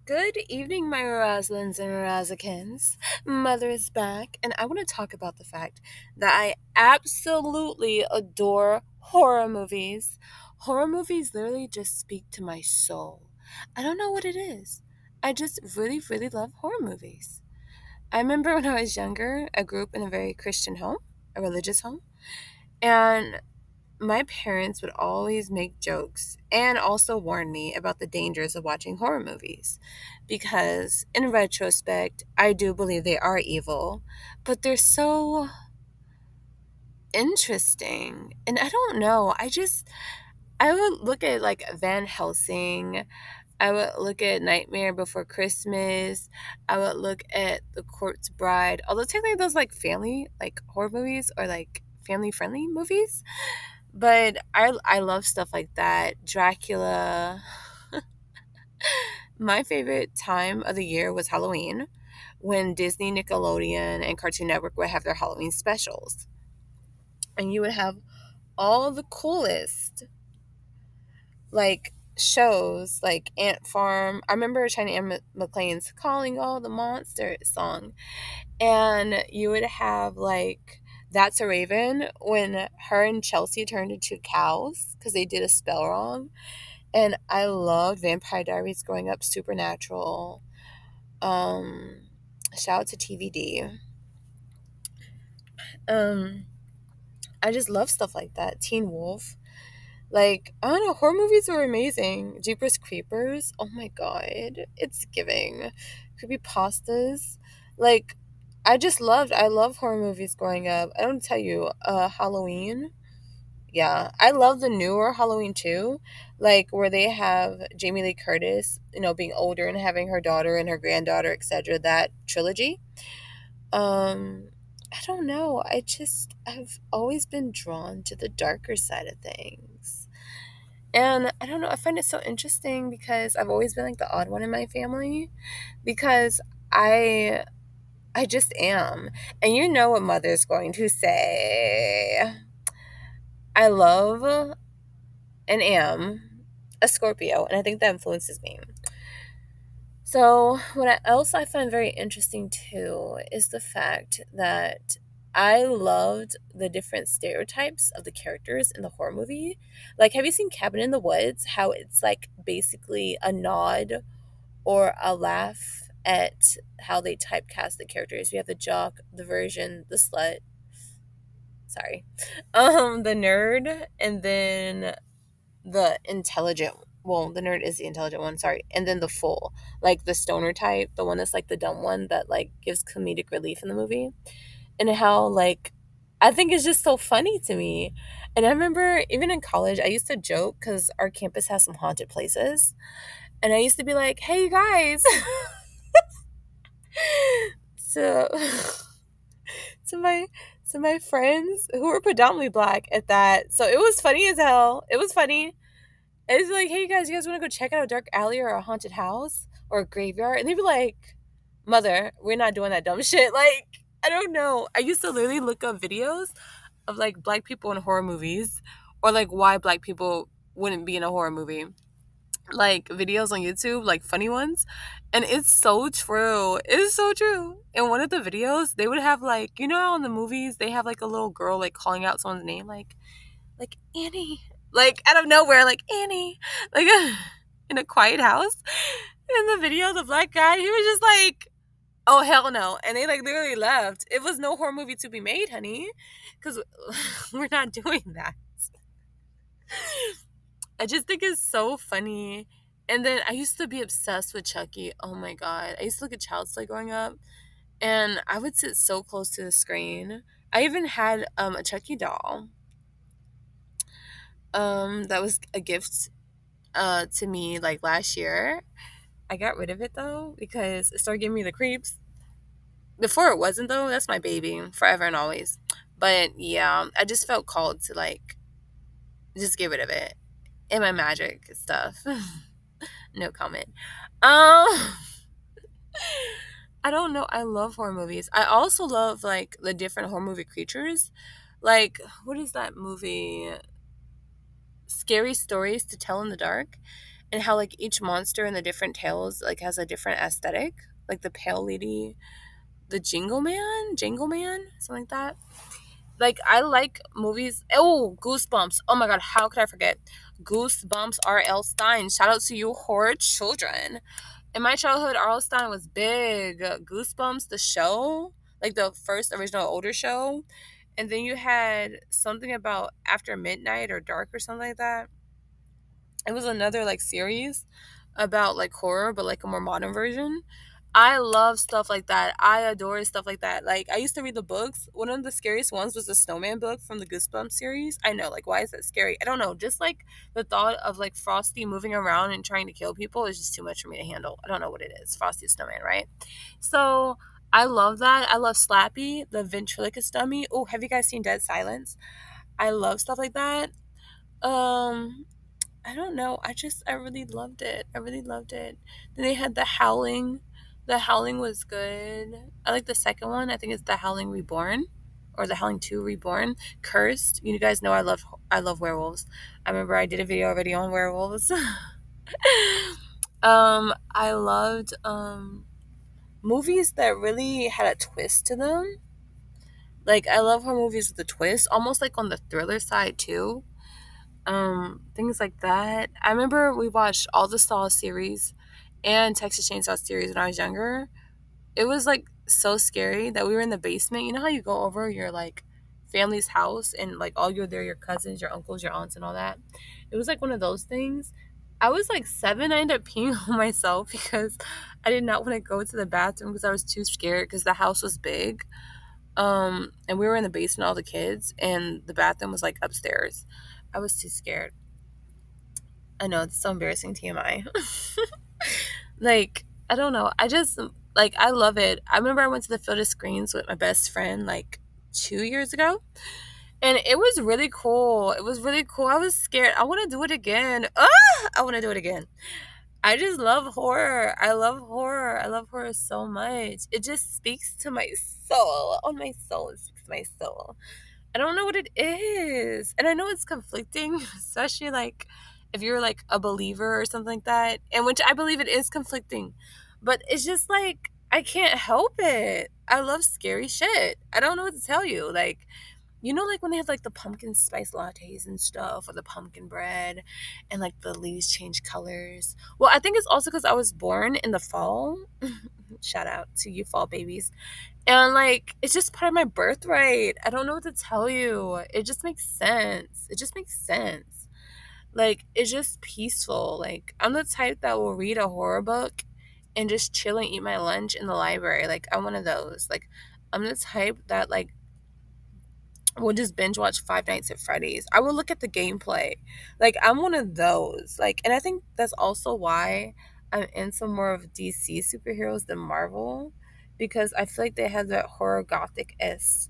Good evening, my Roslins and Rozikins. Mother is back, and I want to talk about the fact that I absolutely adore horror movies. Horror movies literally just speak to my soul. I don't know what it is. I just really, really love horror movies. I remember when I was younger, I grew up in a very Christian home, a religious home, and my parents would always make jokes and also warn me about the dangers of watching horror movies because, in retrospect, I do believe they are evil, but they're so interesting. And I don't know, I would look at like Van Helsing, I would look at Nightmare Before Christmas, I would look at The Corpse Bride, although technically those like family, like horror movies or like family friendly movies. But I love stuff like that. Dracula. My favorite time of the year was Halloween when Disney, Nickelodeon, and Cartoon Network would have their Halloween specials. And you would have all the coolest like shows like Ant Farm. I remember China Anne McClain's Calling All the Monsters song. And you would have like That's a Raven when her and Chelsea turned into cows because they did a spell wrong. And I loved Vampire Diaries growing up, Supernatural. Um, Shout out to TVD. Um, I just love stuff like that. Teen Wolf. Like, I don't know, horror movies are amazing. Jeepers Creepers. Oh my god. It's giving. Creepy pastas. Like, I love horror movies growing up. I don't tell you, Halloween. Yeah, I love the newer Halloween too, like where they have Jamie Lee Curtis, being older and having her daughter and her granddaughter, etc. That trilogy. Um, I don't know. I've always been drawn to the darker side of things. And I don't know, I find it so interesting because I've always been like the odd one in my family because I I just am. And you know what mother's going to say. I love and am a Scorpio, and I think that influences me. So, else I find very interesting too is the fact that I loved the different stereotypes of the characters in the horror movie. Like, have you seen Cabin in the Woods? How it's like basically a nod or a laugh at how they typecast the characters. We have the jock, the virgin, the slut, sorry, the nerd, and then the intelligent, well, the nerd is the intelligent one, sorry, and then the fool, like the stoner type, the one that's like the dumb one that like gives comedic relief in the movie. And how like I think it's just so funny to me. And I remember even in college I used to joke because our campus has some haunted places, and I used to be like, hey you guys, so to my to my friends who were predominantly black at that, so it was funny as hell, it was funny. It's like, hey guys, you guys want to go check out a dark alley or a haunted house or a graveyard? And they'd be like, Mother, we're not doing that dumb shit. Like, I don't know. I used to literally look up videos of like black people in horror movies or like why black people wouldn't be in a horror movie. Like videos on YouTube, like funny ones. And it's so true. It's so true. In one of the videos, they would have like, how in the movies they have like a little girl like calling out someone's name, like Annie, like out of nowhere, like Annie, like in a quiet house. In the video, the black guy, he was just like, "Oh hell no!" And they like literally left. It was no horror movie to be made, honey, because we're not doing that. I just think it's so funny. And then I used to be obsessed with Chucky. Oh my god, I used to look at Child's Play growing up, and I would sit so close to the screen. I even had a Chucky doll. That was a gift to me like last year. I got rid of it though because it started giving me the creeps. Before it wasn't though. That's my baby forever and always. But yeah, I just felt called to like just get rid of it and my magic stuff. No comment. Um, I don't know. I love horror movies. I also love like the different horror movie creatures. Like what is that movie? Scary Stories to Tell in the Dark. and how like each monster in the different tales like has a different aesthetic. Like the Pale Lady, the Jingle Man, something like that. Like I like movies. Oh, Goosebumps. Oh my god, how could I forget? Goosebumps, R.L. Stein. Shout out to you horror children. In my childhood, R.L. Stein was big. Goosebumps, the show, like the first original older show. And then you had something about After Midnight or Dark or something like that. It was another like series about like horror, but like a more modern version. I love stuff like that. I adore stuff like that. Like I used to read the books. One of the scariest ones was the Snowman book from the Goosebumps series. I know, like why is that scary? I don't know. Just like the thought of like Frosty moving around and trying to kill people is just too much for me to handle. I don't know what it is. Frosty the Snowman, right? So I love that. I love Slappy, the ventriloquist dummy. Oh, have you guys seen Dead Silence? I love stuff like that. Um, I don't know. I really loved it. I really loved it. Then they had The Howling. The Howling was good. I like the second one. I think it's The Howling Reborn or The Howling 2 Reborn. Cursed. You guys know I love werewolves. I remember I did a video already on werewolves. I loved movies that really had a twist to them. Like I love horror movies with a twist, almost like on the thriller side too. Things like that. I remember we watched all the Saw series and Texas Chainsaw series when I was younger. It was like so scary that we were in the basement. You know how you go over your like family's house and like all you're there, your cousins, your uncles, your aunts, and all that. It was like one of those things. I was like 7. I ended up peeing on myself because I did not want to go to the bathroom because I was too scared because the house was big. And we were in the basement, all the kids, and the bathroom was like upstairs. I was too scared. I know it's so embarrassing, TMI. Like, I don't know. I just like I love it. I remember I went to the Field of Screens with my best friend like 2 years ago. And it was really cool. It was really cool. I was scared. I want to do it again. I want to do it again. I just love horror. I love horror. I love horror so much. It just speaks to my soul. On my soul. It speaks to my soul. I don't know what it is. And I know it's conflicting, especially like if you're like a believer or something like that, and which I believe it is conflicting. But it's just like I can't help it. I love scary shit. I don't know what to tell you. Like, you know, like when they have like the pumpkin spice lattes and stuff, or the pumpkin bread, and like the leaves change colors. Well, I think it's also because I was born in the fall. Shout out to you, fall babies. And like, it's just part of my birthright. I don't know what to tell you. It just makes sense. It just makes sense. Like, it's just peaceful. Like, I'm the type that will read a horror book and just chill and eat my lunch in the library. Like, I'm one of those. Like, I'm the type that, like, will just binge watch Five Nights at Freddy's. I will look at the gameplay. Like, I'm one of those. Like, and I think that's also why I'm into more of DC superheroes than Marvel, because I feel like they have that horror gothic esque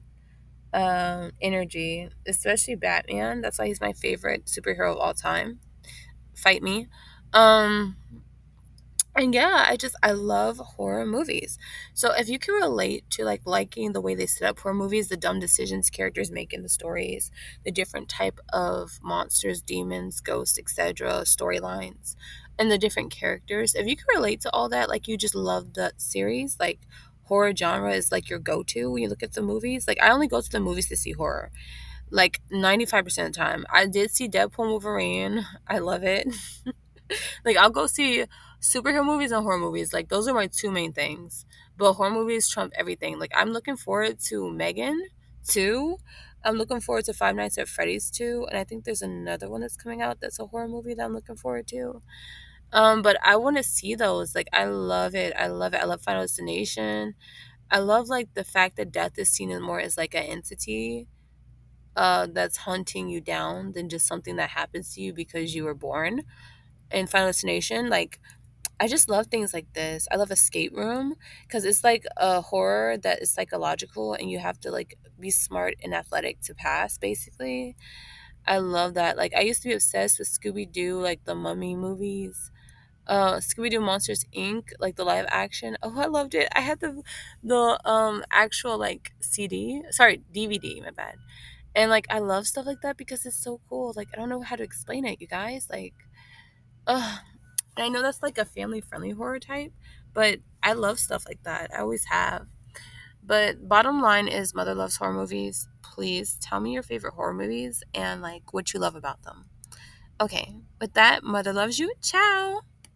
energy, especially Batman. That's why he's my favorite superhero of all time. Fight me. Um, and yeah, I love horror movies. So if you can relate to like liking the way they set up horror movies, the dumb decisions characters make in the stories, the different type of monsters, demons, ghosts, etc., storylines, and the different characters, if you can relate to all that, like you just love the series, like horror genre is like your go-to when you look at the movies. Like I only go to the movies to see horror. Like 95% of the time. I did see Deadpool Wolverine. I love it. Like I'll go see superhero movies and horror movies. Like those are my two main things. But horror movies trump everything. Like I'm looking forward to Megan 2. I'm looking forward to Five Nights at Freddy's 2, and I think there's another one that's coming out that's a horror movie that I'm looking forward to. But I want to see those. Like I love it. I love it. I love Final Destination. I love like the fact that death is seen as more as like an entity that's hunting you down than just something that happens to you because you were born in Final Destination. Like I just love things like this. I love Escape Room because it's like a horror that is psychological and you have to like be smart and athletic to pass basically. I love that. Like I used to be obsessed with Scooby Doo, like the Mummy movies. Scooby Doo Monsters Inc., like the live action. Oh, I loved it. I had the actual like CD, sorry, DVD, my bad. And like I love stuff like that because it's so cool. Like I don't know how to explain it, you guys. Like, ugh. And I know that's like a family friendly horror type, but I love stuff like that. I always have. But bottom line is Mother Loves Horror Movies. Please tell me your favorite horror movies and like what you love about them. Okay, with that, Mother loves you. Ciao.